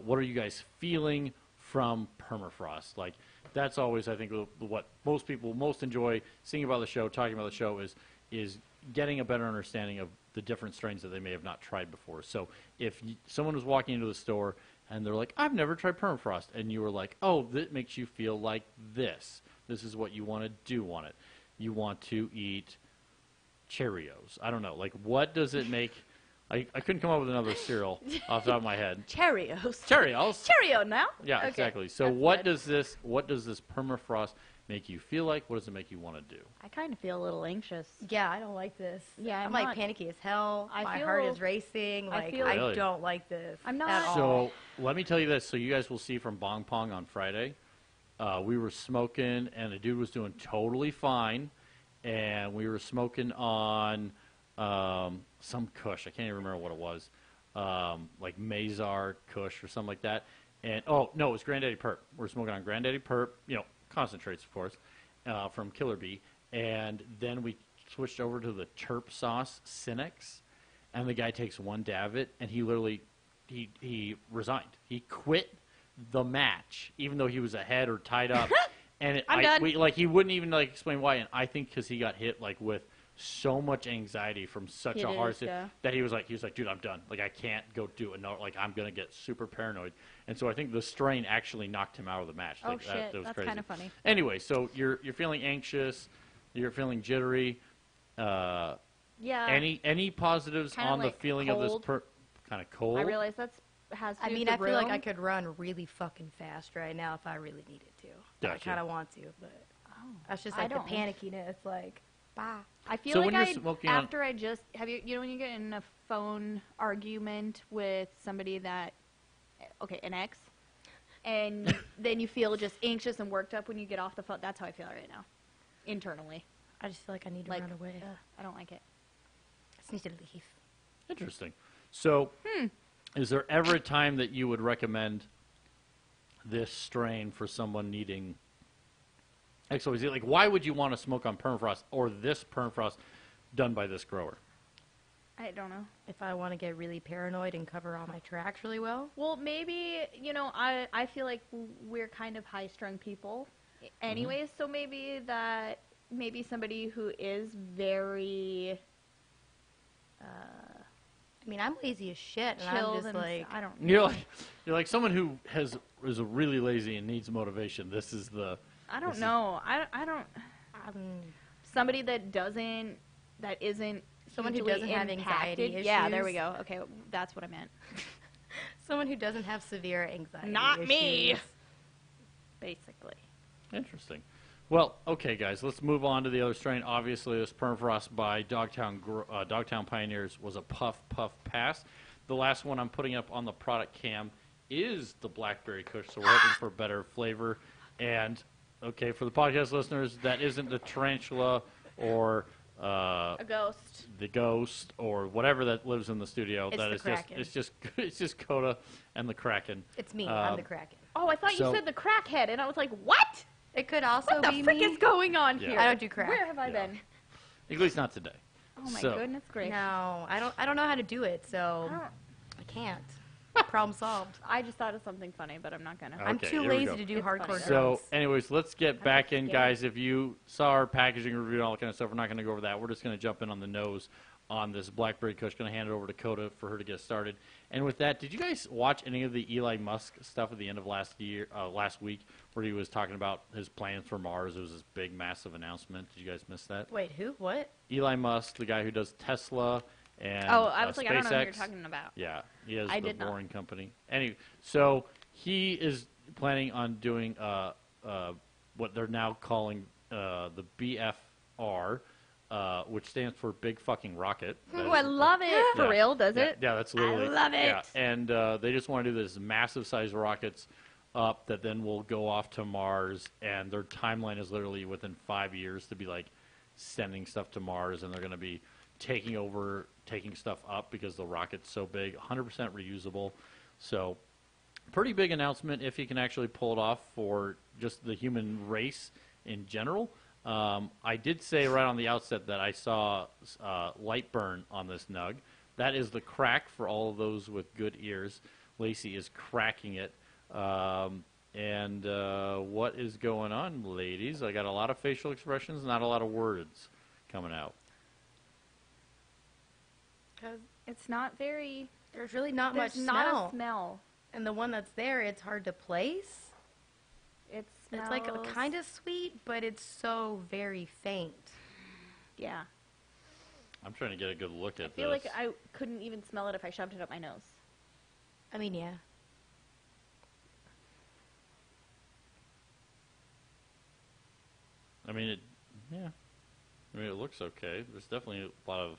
what are you guys feeling from permafrost? Like that's always I think what most people most enjoy seeing about the show, talking about the show is getting a better understanding of the different strains that they may have not tried before. So if someone was walking into the store and they're like, I've never tried permafrost, and you were like, oh, that makes you feel like this. This is what you want to do on it. You want to eat Cheerios. I don't know. Like, what does it make? I couldn't come up with another cereal off the top of my head. Cheerios. Cheerios. Cheerio now. Yeah, Okay, exactly. So that's what good. does this permafrost make you feel like? What does it make you want to do? I kind of feel a little anxious. Yeah, I don't like this. Yeah, I'm I'm like not- panicky as hell. I My feel- heart is racing. I Like feel- I Really? don't like this. I'm not- at all. So let me tell you this. So you guys will see from Bong Pong on Friday. We were smoking, and the dude was doing totally fine. And we were smoking on some Kush. I can't even remember what it was. Like Mazar Kush or something like that. And oh no, it was Granddaddy Perp. We're smoking on Granddaddy Perp. You know, concentrates of course, from Killer Bee. And then we switched over to the Terp Sauce Cinex. And the guy takes one dab of it, and he literally he resigned. He quit the match, even though he was ahead or tied up. And I'm done. he wouldn't even like explain why. And I think because he got hit like with so much anxiety from such It a hard is, yeah. that he was like, dude, I'm done. Like I can't go do it. No, like I'm gonna get super paranoid. And so I think the strain actually knocked him out of the match. Oh Like, shit, that was that's crazy. kind of funny. Anyway, so you're feeling anxious, you're feeling jittery. Yeah. Any positives Kinda on the like feeling of this cold. kind of cold? I realize has to I do mean, with I the feel like room. I could run really fucking fast right now if I really needed to. I Gotcha. kind of want to, but that's just I like the don't. panickiness. Like, bah. I feel So like when you're I smoking on- after I just have you know when you get in a phone argument with somebody that an ex, and then you feel just anxious and worked up when you get off the phone. That's how I feel right now, internally. I just feel like I need to Like run away. I don't like it. I just need to leave. Interesting. So, is there ever a time that you would recommend this strain for someone needing XYZ? Like, why would you want to smoke on permafrost or this permafrost done by this grower? I don't know. If I want to get really paranoid and cover all my tracks really well. Well, maybe I feel like we're kind of high-strung people, anyways. So maybe somebody who is very I mean, I'm lazy as shit, and chilled I'm just and like, I don't. You're like someone who is really lazy and needs motivation. This is the. I don't this is- know. I don't. um, Somebody that isn't Someone who hugely doesn't have anxiety impacted. Yeah, there we issues. go. Okay, that's what I meant. someone who doesn't have severe anxiety. Not me. issues. Basically. Interesting. Well, okay, guys, let's move on to the other strain. Obviously, this Permafrost by Dogtown Pioneers was a puff pass. The last one I'm putting up on the product cam is the Blackberry Kush, so we're hoping for better flavor. And, okay, for the podcast listeners, that isn't the tarantula or A ghost. the ghost or whatever that lives in the studio. It's That the is Kraken. it's just Coda and the Kraken. It's me. I'm the Kraken. Oh, I thought So- you said the crackhead, and I was like, what? It could also What be the frick me. is going on Yeah. here? I don't do crack. Where have I Yeah. been? At least not today. Oh my So- goodness gracious! No, I don't know how to do it, so I don't- I can't. Problem solved. I just thought of something funny, but I'm not gonna. Oh. I'm Okay, too here we lazy go. to do It's hardcore fine. So, drugs. anyways, let's get back in, scared. guys. If you saw our packaging review and all that kind of stuff, we're not going to go over that. We're just going to jump in on the nose on this Blackberry Kush. Going to hand it over to Coda for her to get started. And with that, did you guys watch any of the Eli Musk stuff at the end of last week, where he was talking about his plans for Mars? It was this big, massive announcement. Did you guys miss that? Wait, who? What? Eli Musk, the guy who does Tesla and Oh, I was like, SpaceX. I don't know what you're talking about. Yeah, he has I the did not. Boring Company. Anyway, so he is planning on doing what they're now calling the BFR, which stands for Big Fucking Rocket. That Ooh, I is- love it. For Yeah. real, does yeah, it? Yeah, that's literally. I love it. Yeah, and they just want to do this massive size rockets up that then will go off to Mars, and their timeline is literally within 5 years to be like sending stuff to Mars, and they're going to be taking stuff up because the rocket's so big, 100% reusable. So, pretty big announcement if he can actually pull it off for just the human race in general. I did say right on the outset that I saw light burn on this nug. That is the crack for all of those with good ears. Lacey is cracking it. And what is going on, ladies? I got a lot of facial expressions, not a lot of words coming out. Because It's not very. there's really not much There's not smell. a smell. And the one that's there, it's hard to place. It smells. It's like kind of sweet, but it's so very faint. Yeah. I'm trying to get a good look at I feel this. like I couldn't even smell it if I shoved it up my nose. I mean, yeah. I mean, it looks okay. There's definitely a lot of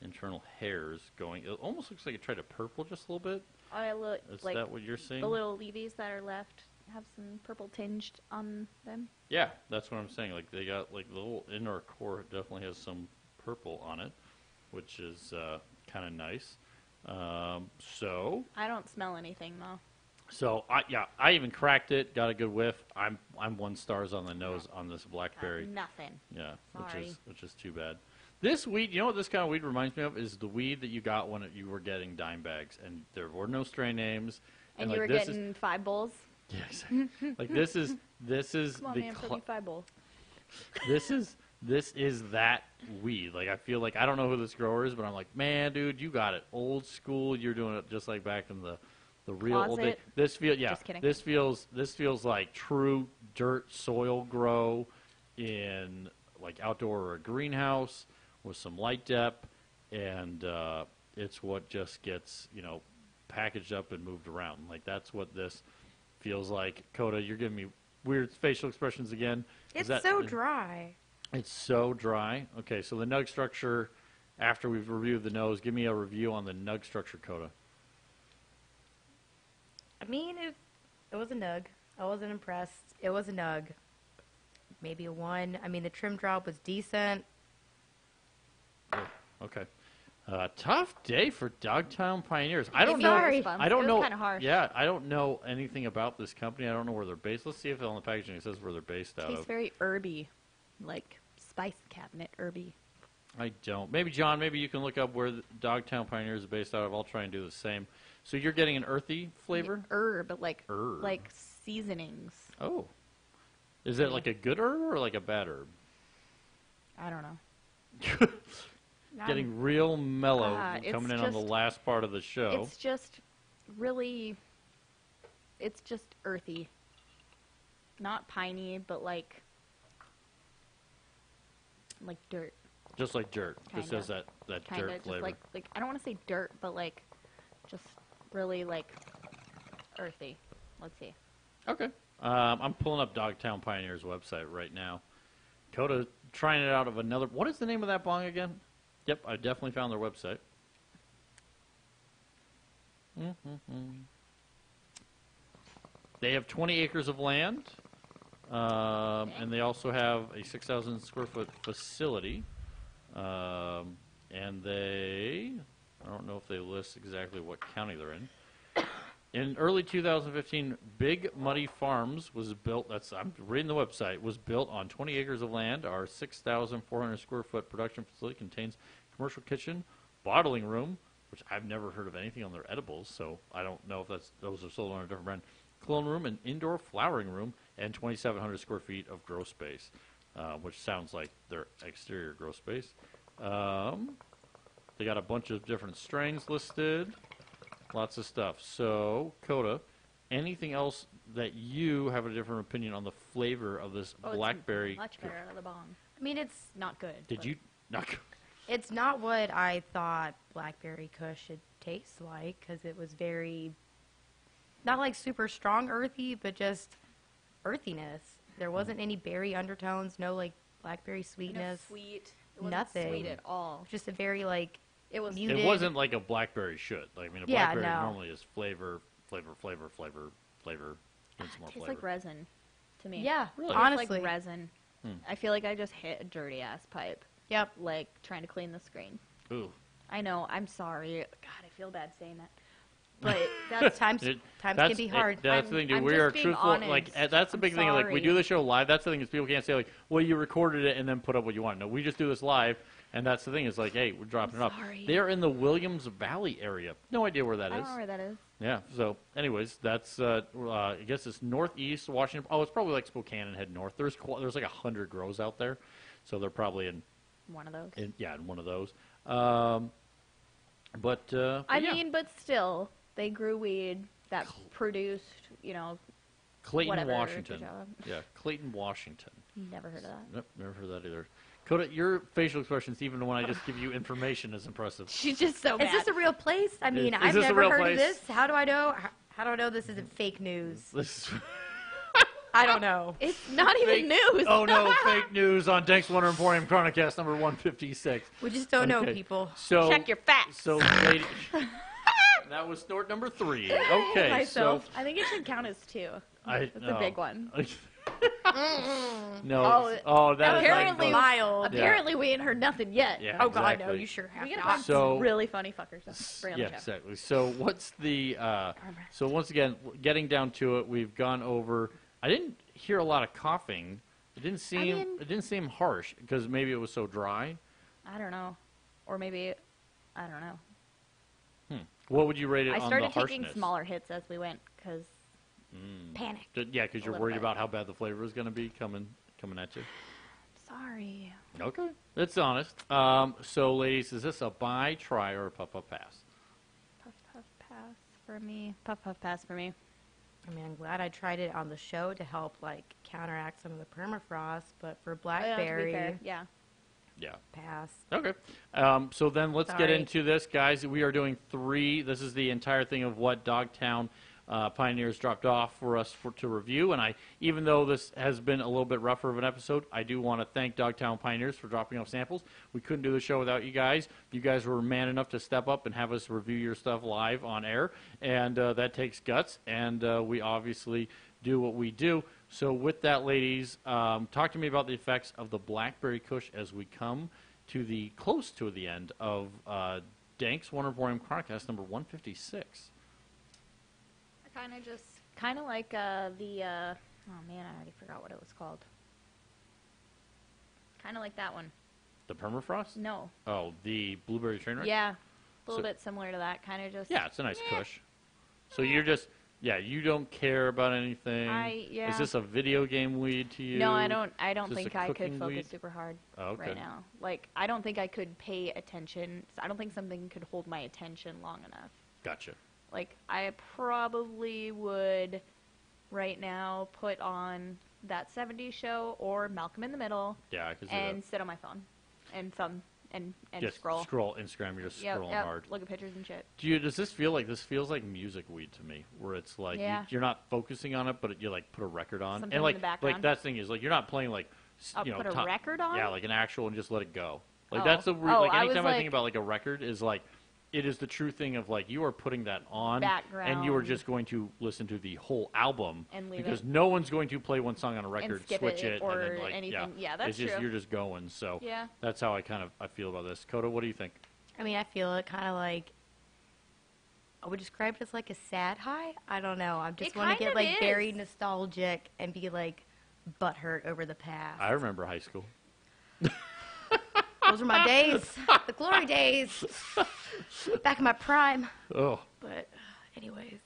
internal hairs going. It almost looks like it tried to purple just a little bit. I look Is like that what you're seeing? the little leavies that are left have some purple tinged on them. Yeah, that's what I'm saying. Like they got like the little inner core definitely has some purple on it, which is kind of nice. So I don't smell anything though. I even cracked it, got a good whiff. I'm 1 stars on the nose on this Blackberry. Nothing. Yeah, Sorry. which is too bad. This weed, you know what this kind of weed reminds me of is the weed that you got when you were getting dime bags, and there were no strain names. And like, you were this getting 5 bowls. is, yeah, exactly. Like this is Come on, the man, put me 5 bowls. this is that weed. Like I feel like I don't know who this grower is, but I'm like, man, dude, you got it old school. You're doing it just like back in the real old day. Closet. Yeah, Just kidding. this feels like true dirt soil grow in like outdoor or a greenhouse with some light depth, and it's what just gets packaged up and moved around. Like that's what this feels like. Coda, you're giving me weird facial expressions again. It's so dry. It's so dry. Okay, so the nug structure, after we've reviewed the nose, give me a review on the nug structure, Coda. I mean, it was a nug. I wasn't impressed. It was a nug. Maybe a 1. I mean, the trim drop was decent. Okay. Tough day for Dogtown Pioneers. I don't It's know. sorry. I don't It was know. kinda harsh. Yeah, I don't know anything about this company. I don't know where they're based. Let's see if on the packaging it says where they're based out Tastes of. very herby, like spice cabinet herby. I don't. Maybe John. Maybe you can look up where the Dogtown Pioneers is based out of. I'll try and do the same. So you're getting an earthy flavor. Herb, like Herb. like seasonings. Oh, is it like a good herb or like a bad herb? I don't know. Getting real mellow it's coming in on the just- last part of the show. It's just really, it's just earthy. Not piney, but like dirt. Just like dirt. Just Kinda. has that Kind dirt of just flavor. like I don't want to say dirt, but like just really like earthy. Let's see. Okay. I'm pulling up Dogtown Pioneers website right now. Coda trying it out of another. What is the name of that bong again? Yep, I definitely found their website. They have 20 acres of land, and they also have a 6,000 square foot facility. And I don't know if they list exactly what county they're in. In early 2015, Big Muddy Farms was built. I'm reading the website. Was built on 20 acres of land. Our 6,400 square foot production facility contains commercial kitchen, bottling room, which I've never heard of anything on their edibles, so I don't know if those are sold on a different brand. Clone room, an indoor flowering room, and 2,700 square feet of grow space, which sounds like their exterior grow space. They got a bunch of different strains listed. Lots of stuff. So, Coda, anything else that you have a different opinion on the flavor of this Blackberry? It's much better out of the bong. I mean, it's Not good. Did you? Not it's not what I thought Blackberry Kush should taste like, because it was very, not like super strong earthy, but just earthiness. There wasn't any berry undertones, no like blackberry sweetness, Sweet. It wasn't nothing. sweet at all. Just a very like It was. muted. It wasn't like a Blackberry should. Like, I mean, a Yeah, Blackberry no. normally is flavor, and some more Tastes flavor. like resin to me. Yeah, Really? Tastes honestly. like resin. I feel like I just hit a dirty ass pipe. Yep. Like trying to clean the screen. Ooh. I know. I'm sorry. God, I feel bad saying that. But That's times It- times that's can be hard. That's the thing, dude. I'm We just are being truthful. honest. Like that's the I'm big thing. Like we sorry. do the show live. That's the thing is people can't say like, well, you recorded it and then put up what you want. No, we just do this live, and that's the thing. Is like, hey, we're dropping it up. sorry. They are in the Williams Valley area. No idea where that I is. don't know where that is. Yeah. So, anyways, that's I guess it's northeast Washington. Oh, it's probably like Spokane and head north. There's like 100 grows out there, so they're probably in One of those. in one of those. But I yeah. mean, but still, they grew weed that produced, Clayton, whatever, Washington. good job. Yeah, Clayton, Washington. Never heard of that. Nope, never heard that either. Coda, your facial expressions, even when I just give you information, is impressive. She's just so mad. Is this a real place? I mean, Is I've this a never real heard place? of this. How do I know? How do I know this isn't fake news? This is I don't know. It's not even news. Oh no, fake news on Danks Wonder Emporium Chronicast number 156. We just don't know, Okay. people. So Check your facts. So, lady, that was snort number 3. Okay, Myself. I think it should count as 2. so That's a big one. No. Oh, that is apparently- like Mild. Apparently, we ain't heard nothing yet. Yeah, Oh God, no! exactly. You sure have We gotta not. find So- some really funny fuckers to bring on Yeah, the show. exactly. So what's the? So once again, getting down to it, we've gone over. I didn't hear a lot of coughing. It didn't seem. mean- It didn't seem harsh because maybe it was so dry. I don't know. Or maybe, I don't know. What would you rate it I on started the harshness? taking smaller hits as we went because Panic. Yeah, because you're little worried bit. about how bad the flavor is going to be coming at you. sorry. Okay, that's honest. So, ladies, is this a buy, try, or a puff pass? Puff, puff, pass for me. Puff, puff, pass for me. I mean, I'm glad I tried it on the show to help like counteract some of the permafrost, but for Oh, yeah, to be Blackberry, fair, yeah. Yeah. pass. Okay. So then let's get Sorry. into this, guys. We are doing 3. This is the entire thing of what Dogtown Pioneers dropped off for us to review. And even though this has been a little bit rougher of an episode, I do want to thank Dogtown Pioneers for dropping off samples. We couldn't do the show without you guys. You guys were man enough to step up and have us review your stuff live on air. And that takes guts. And we obviously do what we do. So with that, ladies, talk to me about the effects of the Blackberry Kush as we come to the close to the end of Danks Wonder Emporium Chronicast number 156. I kind of like oh man, I already forgot what it was called. Kind of like that one. The permafrost? No. Oh, the blueberry Trainwreck? Yeah. A little So- bit similar to that. Kind of just. Yeah, it's a nice Kush. So you're just, you don't care about anything. Yeah. Is this a video game weed to you? No, I don't. I don't Is this think a I could cooking focus weed? super hard Oh, okay. right now. Like, I don't think I could pay attention. I don't think something could hold my attention long enough. Gotcha. Like, I probably would right now put on that 70s show or Malcolm in the Middle Yeah, I can see and sit on my phone and thumb and Just scroll. scroll Instagram. You're just Yep, scrolling yep. hard. Look at pictures and shit. Does this feel like music weed to me, where it's like Yeah. you're not focusing on it, but you like put a record on, Something and in like the background. that thing is like you're not playing like Put a record on? Yeah, like an actual and just let it go. Like Oh. that's the Oh, like I was anytime I think like- about like a record is like it is the true thing of like you are putting that on and you are Background. just going to listen to the whole album And leave because it. no one's going to play one song on a And record, skip switch it it, or and then like anything. Yeah, that's it's just, true. You're just going. So Yeah. that's how I feel about this. Coda, what do you think? I mean, I feel it kind of like, I would describe it as like a sad high. I don't know. I just It want to kind get of like is. very nostalgic and be like butthurt over the past. I remember high school. Those were my days, the glory days, back in my prime. Oh. But anyways,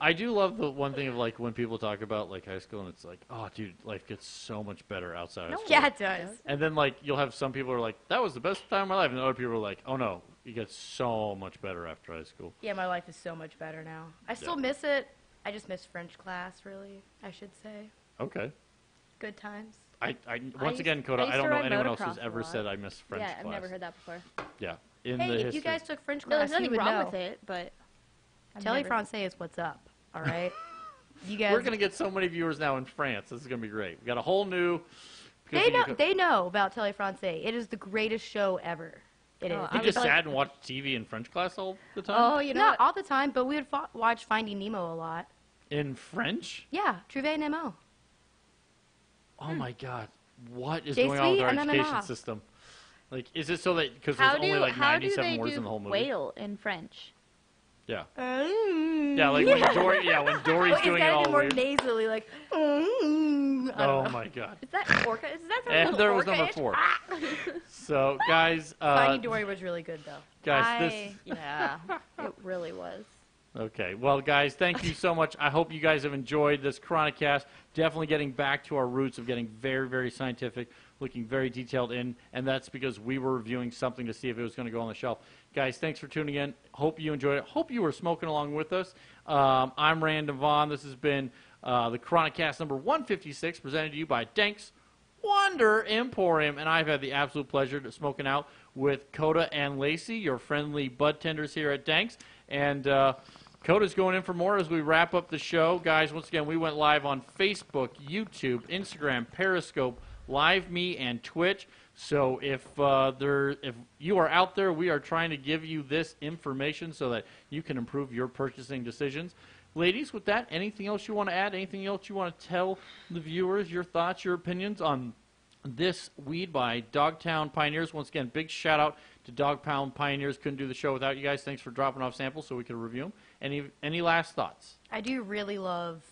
I do love the one thing of like when people talk about like high school and it's like, oh dude, life gets so much better outside of school. yeah, it does. And then like you'll have some people who are like, that was the best time of my life, and other people are like, oh no, it gets so much better after high school. Yeah, my life is so much better now. I still Yeah. miss it. I just miss French class, really. I should say. Okay. Good times. Once again, Coda, I used I don't to know ride anyone else motocross who's a ever lot. said I miss French Yeah, class. I've never heard that before. Yeah. In Hey, the if history. you guys took French No, class, there's nothing you would wrong know. with it, but I've Telly never- Francais is what's up. All right. You guys. We're gonna get so many viewers now in France. This is gonna be great. We got a whole new. They know. They know about Telly Francais. It is the greatest show ever. It is. Oh, You I just was like- sat and watched TV in French class all the time. Oh, you know Not what? all the time, but we would watch Finding Nemo a lot. In French? Yeah, Trouvé Nemo. Oh my God! What is J going on with our Suite, education NMNA. system? Like, is it so that because How there's do only like how do 97 they words do in the whole movie? whale in French? Yeah. Yeah, Yeah, like when Dory. Yeah, when Dory's it's doing it gotta all be more weird. nasally, like. I don't Oh know. my God! Is that orca? Is that And little there was orca number itch? 4. So, guys, Finding Dory was really good, though. guys, Yeah, it really was. Okay. Well, guys, thank you so much. I hope you guys have enjoyed this Chronicast. Definitely getting back to our roots of getting very, very scientific, looking very detailed in, and that's because we were reviewing something to see if it was going to go on the shelf. Guys, thanks for tuning in. Hope you enjoyed it. Hope you were smoking along with us. I'm Random Vaughn. This has been the Chronicast number 156, presented to you by Danks Wonder Emporium, and I've had the absolute pleasure of smoking out with Coda and Lacey, your friendly Budtenders here at Danks, and Coda's going in for more as we wrap up the show. Guys, once again, we went live on Facebook, YouTube, Instagram, Periscope, Live Me, and Twitch. So if you are out there, we are trying to give you this information so that you can improve your purchasing decisions. Ladies, with that, anything else you want to add? Anything else you want to tell the viewers, your thoughts, your opinions on this weed by Dogtown Pioneers? Once again, big shout out to Dogtown Pioneers. Couldn't do the show without you guys. Thanks for dropping off samples so we could review them. Any last thoughts? I do really love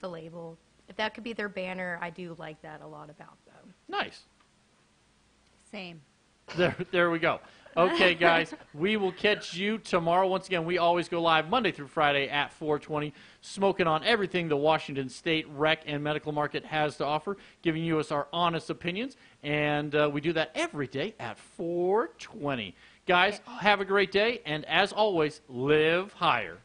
the label. If that could be their banner, I do like that a lot about them. Nice. Same. There we go. Okay, guys, we will catch you tomorrow. Once again, we always go live Monday through Friday at 4:20, smoking on everything the Washington State rec and medical market has to offer, giving you us our honest opinions, and we do that every day at 4:20. Guys, have a great day, and as always, live higher.